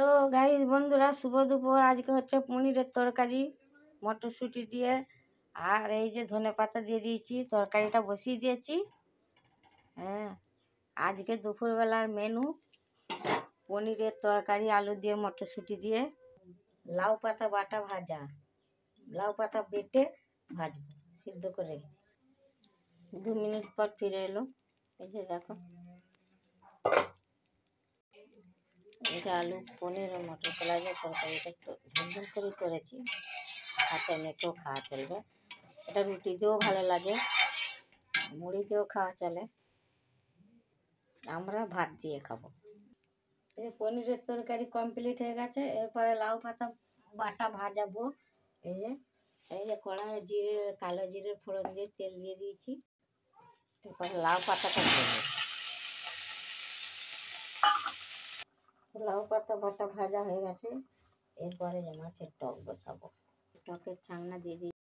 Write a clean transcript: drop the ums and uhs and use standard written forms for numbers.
Hello guys বন্ধুরা, শুভ দুপুর। আজকে হচ্ছে পনিরের তরকারি মটরশুঁটি দিয়ে, আর এই যে ধনেপাতা দিয়ে দিয়েছি, তরকারিটা বসিয়ে দিয়েছি। হ্যাঁ, আজকে দুপুরবেলার মেনু পনিরের তরকারি, আলু দিয়ে মটরশুঁটি দিয়ে, লাউ পাতা বাটা ভাজা, লাউ পাতা বেটে ভাজবো, সিদ্ধ করে। 2 মিনিট পর ফিরে এলো। এই যে দেখো, এটা আলু পনির আর মটর কলাই দিয়ে তরকারিটা একটু ঝুলঝুল করে করেছি, হাতে মেখেও খাওয়া চলবে। এটা রুটি দিয়েও ভালো লাগে, মুড়ি দিয়েও খাওয়া চলে, আমরা ভাত দিয়ে খাবো। এই যে পনিরের তরকারি কমপ্লিট হয়ে গেছে। এরপরে লাউ পাতা বাটা ভাজাবো। এই যে কড়াইয়ে জিরে, কালো জিরে ফোড়ন দিয়ে তেল দিয়ে দিয়েছি। এরপরে লাউ পাতাটা দেবো। লাউ পাতা বাটা ভাজা হয়ে গেছে। এরপরে যে মাছের টক বসাবো, টকের ছাংনা দিয়ে দিই।